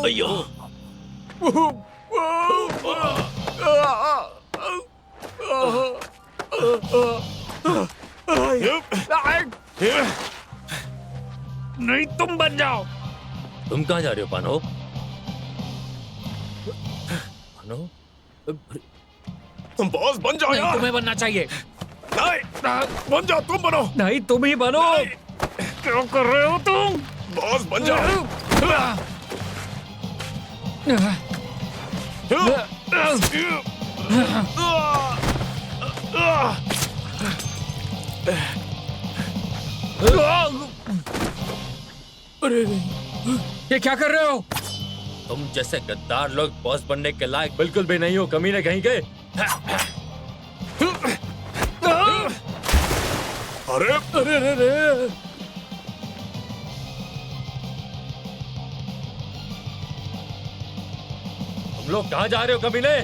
अयो नहीं, तुम बन जाओ। तुम कहाँ जा रहे हो पानो? पानो? तुम बॉस बन जाओ नहीं, यार। तुम्हें बनना चाहिए। नहीं, बन जाओ, तुम बनो। नहीं, तुम ही बनो। क्या कर रहे हो तुम? बॉस बन जाओ। अरे, ये क्या कर रहे हो? तुम जैसे गद्दार लोग बॉस बनने के लायक बिल्कुल भी नहीं हो, कमीने कहीं के। अरे अरे अरे अरे। तुम लोग कहाँ जा रहे हो कमीने?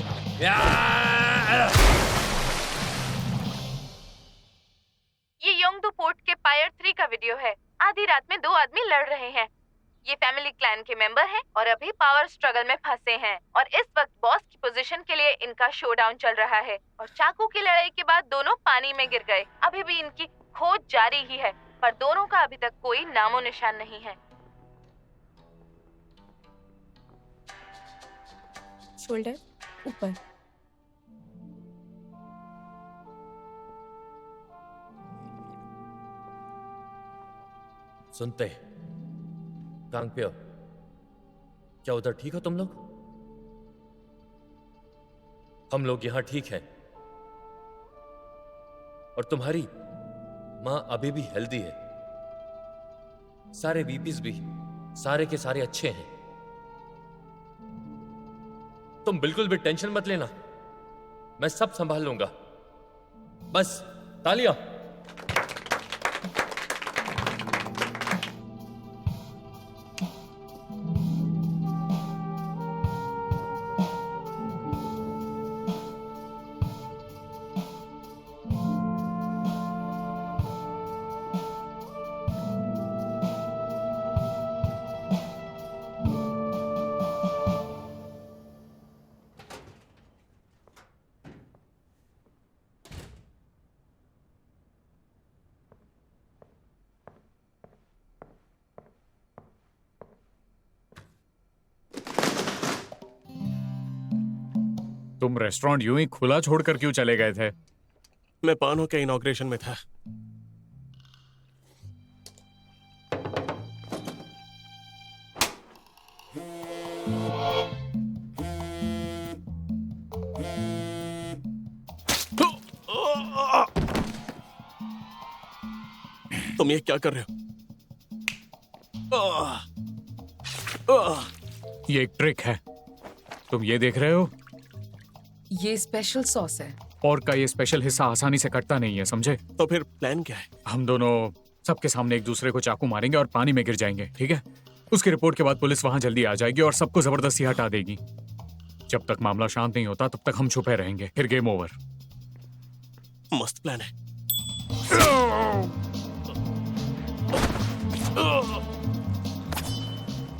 ये योंगडू पोर्ट के पायर 3 का वीडियो है। आधी रात में 2 आदमी लड़ रहे हैं। ये फैमिली क्लैन के मेंबर हैं और अभी पावर स्ट्रगल में फंसे हैं और इस वक्त बॉस की पोजीशन के लिए इनका शोडाउन चल रहा है और चाकू की लड़ाई के बाद दोनों पानी में गिर गए। अभी भी इनकी खोज जारी ही है पर दोनों का अभी तक कोई नामो निशान नहीं है। शोल्डर ऊपर। सुनते कांगप्यो, क्या उधर ठीक हो तुम लोग? हम लोग यहां ठीक हैं और तुम्हारी मां अभी भी हेल्दी है। सारे बीपीज भी सारे के सारे अच्छे हैं। तुम बिल्कुल भी टेंशन मत लेना, मैं सब संभाल लूंगा। बस तालियां। तुम रेस्टोरेंट यूं ही खुला छोड़कर क्यों चले गए थे? मैं पानो के इनॉग्रेशन में था। तुम ये क्या कर रहे हो? ये एक ट्रिक है। तुम ये देख रहे हो? ये स्पेशल सॉस है। और का ये स्पेशल हिस्सा आसानी से कटता नहीं है, समझे? तो फिर प्लान क्या है? हम दोनों सबके सामने एक दूसरे को चाकू मारेंगे और पानी में गिर जाएंगे, ठीक है? उसकी रिपोर्ट के बाद पुलिस वहां जल्दी आ जाएगी और सबको जबरदस्ती हटा देगी। जब तक मामला शांत नहीं होता तब तक हम छुपे रहेंगे, फिर गेम ओवर। मस्त प्लान है।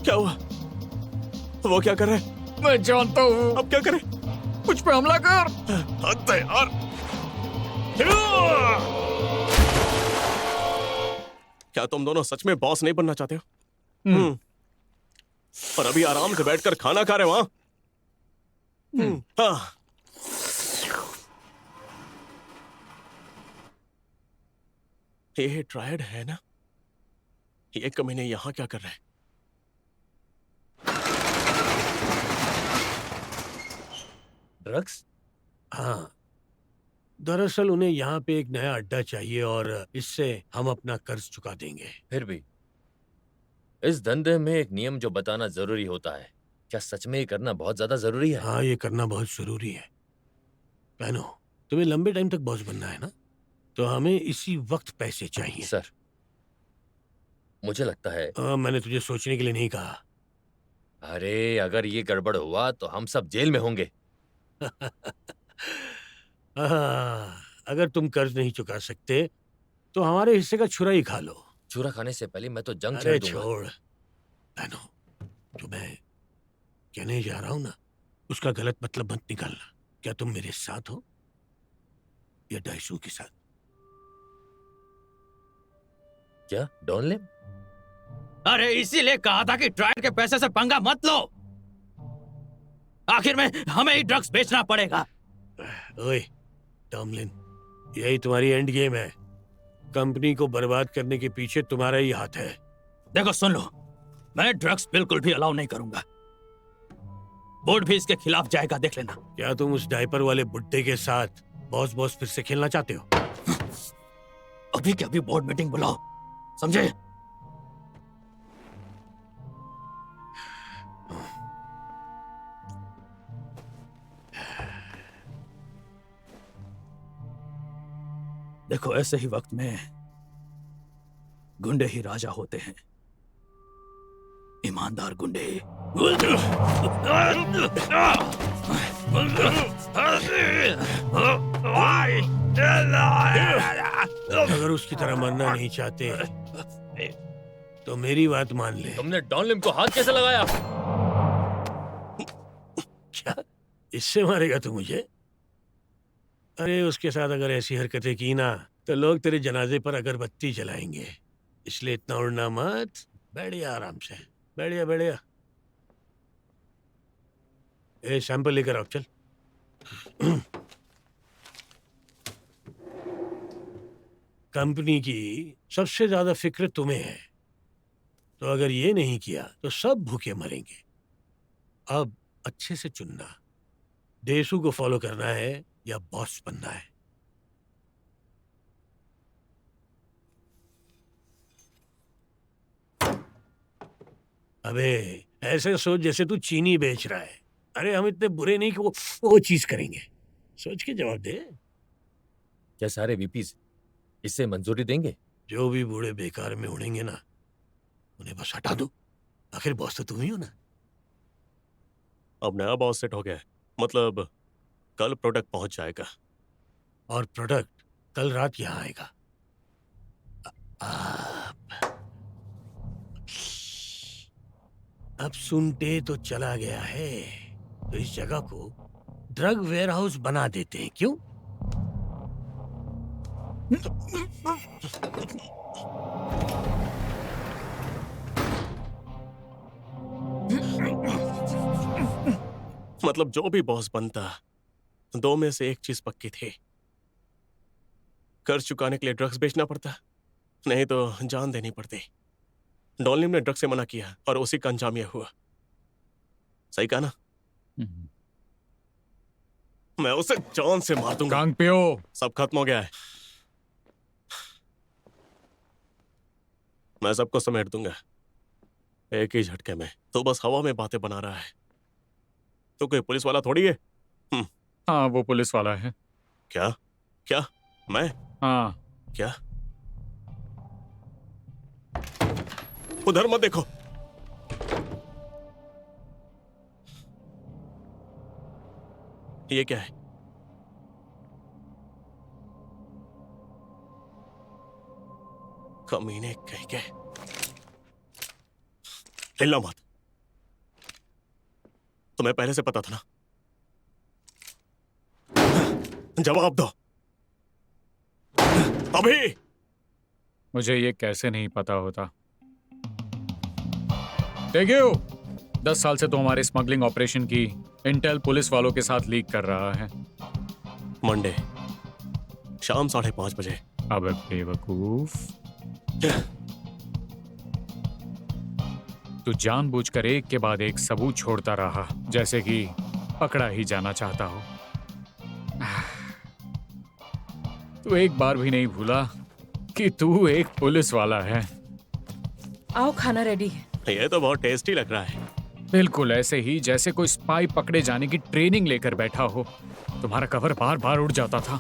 क्या हुआ? वो क्या कर रहे हैं? मैं जानता हूँ। अब क्या करें? कुछ पे हमला कर। हद है यार। क्या तुम दोनों सच में बॉस नहीं बनना चाहते हो? और अभी आराम से बैठकर खाना खा रहे हो? हाँ। ये ट्रायड है ना? ये कमीने यहां क्या कर रहे हैं? ड्रग्स? हाँ, दरअसल उन्हें यहाँ पे एक नया अड्डा चाहिए और इससे हम अपना कर्ज चुका देंगे। फिर भी इस धंधे में एक नियम जो बताना जरूरी होता है, क्या सच में ये करना बहुत ज्यादा जरूरी है? हाँ, ये करना बहुत जरूरी है। बहनो, तुम्हें लंबे टाइम तक बॉस बनना है ना, तो हमें इसी वक्त पैसे चाहिए। सर, मुझे लगता है मैंने तुझे सोचने के लिए नहीं कहा। अरे अगर ये गड़बड़ हुआ तो हम सब जेल में होंगे। अगर तुम कर्ज नहीं चुका सकते तो हमारे हिस्से का छुरा ही खा लो। छुरा खाने से पहले मैं तो जंग अरे छेड़ दूंगा। छोड़ बहनो, तुम्हें कहने जा रहा हूं ना, उसका गलत मतलब मत निकालना। क्या तुम मेरे साथ हो या डाइसू के साथ? क्या डॉन लेम? अरे इसीलिए कहा था कि ट्रायल के पैसे से पंगा मत लो। आखिर में हमें ही ड्रग्स बेचना पड़ेगा। ओए टॉमलिन, यही तुम्हारी एंड गेम है। कंपनी को बर्बाद करने के पीछे तुम्हारा ही हाथ है। देखो सुन लो, मैं ड्रग्स बिल्कुल भी अलाउ नहीं करूंगा। बोर्ड भी इसके खिलाफ जाएगा, देख लेना। क्या तुम उस डायपर वाले बुड्ढे के साथ बॉस बॉस फिर से खेलना चाहते हो? अभी के अभी बोर्ड मीटिंग बुलाओ, समझे? देखो ऐसे ही वक्त में गुंडे ही राजा होते हैं, ईमानदार गुंडे। अगर उसकी तरह मरना नहीं चाहते तो मेरी बात मान ले। तुमने डॉन लेम को हाथ कैसे लगाया? क्या इससे मारेगा तू मुझे? अरे उसके साथ अगर ऐसी हरकतें की ना तो लोग तेरे जनाजे पर अगरबत्ती जलाएंगे। इसलिए इतना उड़ना मत, बैठिया आराम से, बैठिया बैठिया। ए सैंपल लेकर आओ, चल। कंपनी की सबसे ज्यादा फिक्र तुम्हें है, तो अगर ये नहीं किया तो सब भूखे मरेंगे। अब अच्छे से चुनना, देसू को फॉलो करना है या बॉस बनना है। अबे ऐसे सोच जैसे तू चीनी बेच रहा है। अरे हम इतने बुरे नहीं कि वो चीज करेंगे। सोच के जवाब दे। क्या सारे वीपीज इससे मंजूरी देंगे? जो भी बूढ़े बेकार में उड़ेंगे ना, उन्हें बस हटा दो। आखिर बॉस तो तुम ही हो ना। अब नया बॉस सेट हो गया है, मतलब कल प्रोडक्ट पहुंच जाएगा। और प्रोडक्ट कल रात यहाँ आएगा। अब सुनते तो चला गया है, तो इस जगह को ड्रग वेयरहाउस बना देते हैं, क्यों? मतलब जो भी बॉस बनता, दो में से एक चीज पक्की थी। कर्ज चुकाने के लिए ड्रग्स बेचना पड़ता, नहीं तो जान देनी पड़ती। डॉन लेम ने ड्रग्स से मना किया और उसी का अंजाम यह हुआ। सही कहा ना? मैं उसे जान से मार दूंगा। कांग पियो। सब खत्म हो गया है। मैं सबको समेट दूंगा एक ही झटके में। तो बस हवा में बातें बना रहा है। तो कोई पुलिस वाला थोड़ी है। हाँ वो पुलिस वाला है। क्या? क्या? मैं? हाँ। क्या? उधर मत देखो। ये क्या है? कमीने कहीं के। हिलना मत। तुम्हें पहले से पता था ना? जवाब दो अभी। मुझे ये कैसे नहीं पता होता। देखियो, 10 साल से तो हमारे स्मगलिंग ऑपरेशन की इंटेल पुलिस वालों के साथ लीक कर रहा है। मंडे शाम 5:30 बजे। अब बेवकूफ, तू जानबूझकर एक के बाद एक सबूत छोड़ता रहा, जैसे कि पकड़ा ही जाना चाहता हो। तू एक बार भी नहीं भूला कि तू एक पुलिस वाला है। आओ, खाना रेडी है। ये तो बहुत टेस्टी लग रहा है। बिल्कुल ऐसे ही जैसे कोई स्पाई पकड़े जाने की ट्रेनिंग लेकर बैठा हो। तुम्हारा कवर बार बार उड़ जाता था।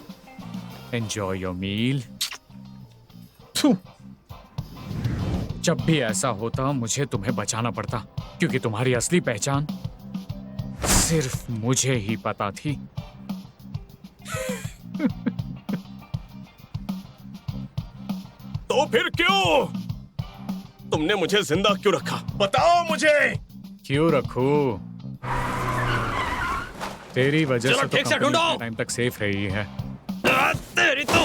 Enjoy your meal. जब भी ऐसा होता मुझे तुम्हें बचाना पड़ता, क्योंकि तुम्हारी असली पहचान सिर्फ मुझे ही पता थी। तो फिर क्यों तुमने मुझे जिंदा क्यों रखा? बताओ मुझे। क्यों रखूं? तेरी वजह चलो से तो ठीक से कंपनी ढूंढो। इतने टाइम तक सेफ रही है। तेरी तो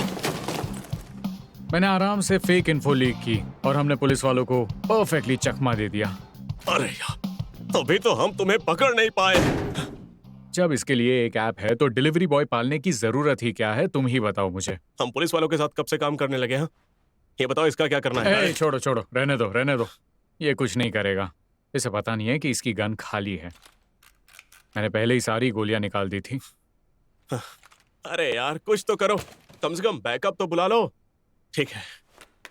मैंने आराम से फेक इन्फो लीक की और हमने पुलिस वालों को परफेक्टली चकमा दे दिया। अरे यार, अभी तो हम तुम्हें पकड़ नहीं पाए। जब इसके लिए एक ऐप है तो डिलीवरी बॉय पालने की जरूरत ही क्या है? तुम ही बताओ मुझे। हम पुलिस वालों के साथ कब से काम करने लगे हैं? ये बताओ इसका क्या करना है? ए, छोड़ो छोड़ो, रहने दो रहने दो। ये कुछ नहीं करेगा। इसे पता नहीं है कि इसकी गन खाली है। मैंने पहले ही सारी गोलियां निकाल दी थी। अरे यार, कुछ तो करो, कम से कम बैकअप तो बुला लो। ठीक है।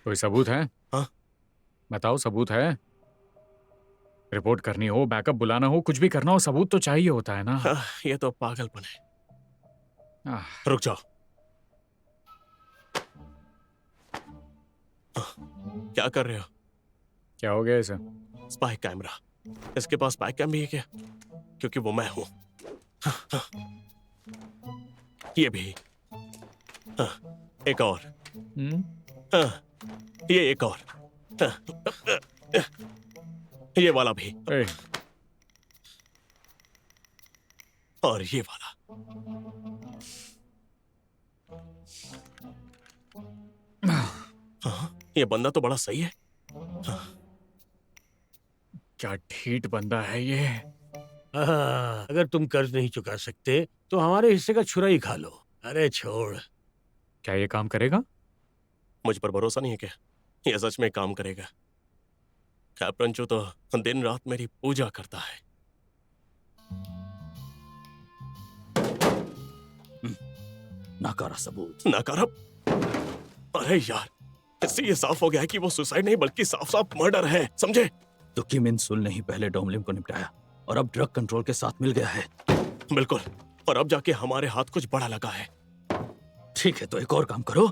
कोई सबूत है? हाँ? बताओ, सबूत है? रिपोर्ट करनी हो, बैकअप बुलाना हो, कुछ भी करना हो, सबूत तो चाहिए होता है ना। ये तो पागलपन है। आह, रुक जाओ। क्या कर रहे हो? क्या हो गया इसे? Spy camera. इसके पास स्पाई कैम भी है क्या? क्योंकि वो मैं हूं। ये भी। एक और। ये एक और। ये वाला भी। ए, और ये वाला। ये बंदा तो बड़ा सही है। क्या ठीठ बंदा है ये। अगर तुम कर्ज नहीं चुका सकते तो हमारे हिस्से का छुरा ही खा लो। अरे छोड़। क्या ये काम करेगा? मुझ पर भरोसा नहीं है क्या? ये सच में काम करेगा? कैप्टन तो दिन रात मेरी पूजा करता है। नाकारा सबूत। नकारा? अरे यार, इससे ये साफ हो गया है कि वो सुसाइड नहीं बल्कि साफ साफ मर्डर है, समझे? तो किम इन सुल ने ही पहले डोमलिम को निपटाया और अब ड्रग कंट्रोल के साथ मिल गया है। बिल्कुल। और अब जाके हमारे हाथ कुछ बड़ा लगा है। ठीक है, तो एक और काम करो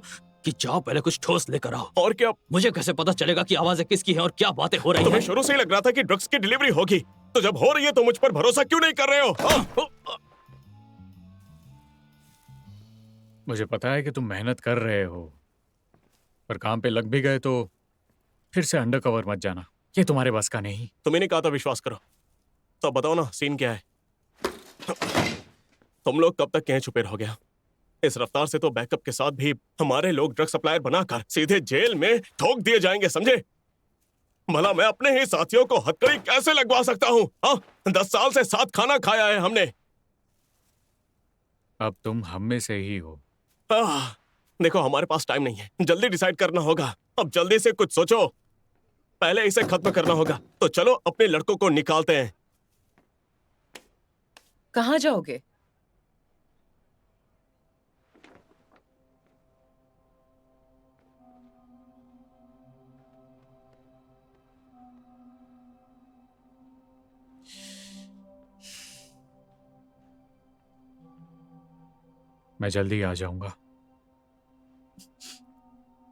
कि जाओ पहले कुछ ठोस लेकर आओ। और क्या? मुझे कैसे पता चलेगा कि आवाजें किसकी हैं और क्या बातें हो रही तुम्हें हैं? शुरू से ही लग रहा था कि ड्रग्स की डिलीवरी होगी, तो जब हो रही है तो मुझ पर भरोसा क्यों नहीं कर रहे हो? मुझे पता है कि तुम मेहनत कर रहे हो, पर काम पे लग भी गए तो फिर से अंडरकवर मत जाना। ये तुम्हारे बस का नहीं। तुम्हें नहीं कहा था विश्वास करो, तो बताओ ना सीन क्या है? तुम लोग कब तक कहीं छुपे रहोगे? इस रफ्तार से तो बैकअप के साथ भी हमारे लोग ड्रग सप्लायर बनाकर सीधे जेल में ठोक दिए जाएंगे, समझे? भला मैं अपने ही साथियों को हथकड़ी कैसे लगवा सकता हूँ? 10 साल से साथ खाना खाया है हमने। अब तुम हम में से ही हो। देखो, हमारे पास टाइम नहीं है, जल्दी डिसाइड करना होगा। अब जल्दी से कुछ सोचो, पहले इसे खत्म करना होगा। तो चलो अपने लड़कों को निकालते हैं। कहाँ जाओगे? मैं जल्दी आ जाऊंगा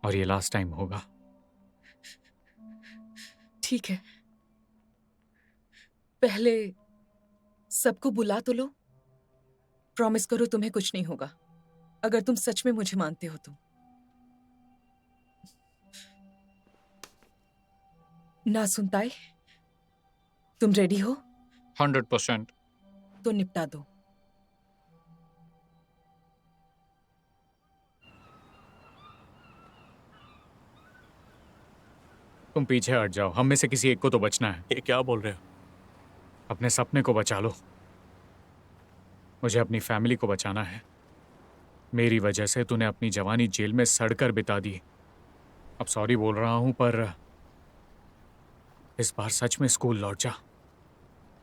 और ये लास्ट टाइम होगा। ठीक है, पहले सबको बुला तो लो। प्रॉमिस करो तुम्हें कुछ नहीं होगा, अगर तुम सच में मुझे मानते हो तो। ना सुनताई, तुम रेडी हो? 100%। तो निपटा दो। तुम पीछे हट जाओ, हम में से किसी एक को तो बचना है। ये क्या बोल रहे हो? अपने सपने को बचा लो। मुझे अपनी फैमिली को बचाना है। मेरी वजह से तूने अपनी जवानी जेल में सड़कर बिता दी। अब सॉरी बोल रहा हूं, पर इस बार सच में स्कूल लौट जा।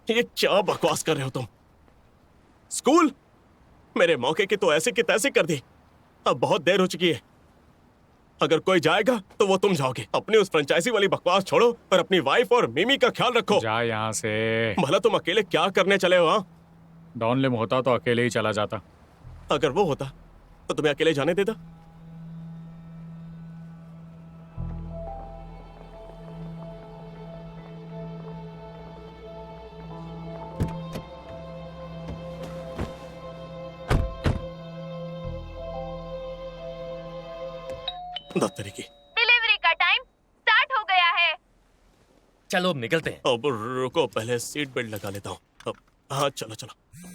ये क्या बकवास कर रहे हो तुम? स्कूल? मेरे मौके की तो ऐसे की तैसे कर दी। अब बहुत देर हो चुकी है। अगर कोई जाएगा तो वो तुम जाओगे। अपनी उस फ्रेंचाइजी वाली बकवास छोड़ो और अपनी वाइफ और मिमी का ख्याल रखो। जा यहाँ से। भला तुम अकेले क्या करने चले हो? हाँ, डॉन लिम होता तो अकेले ही चला जाता। अगर वो होता तो तुम्हें अकेले जाने देता? दफ्तरी की। डिलीवरी का टाइम स्टार्ट हो गया है। चलो अब निकलते हैं। अब रुको, पहले सीट बेल्ट लगा लेता हूँ। अब हाँ, चलो चलो।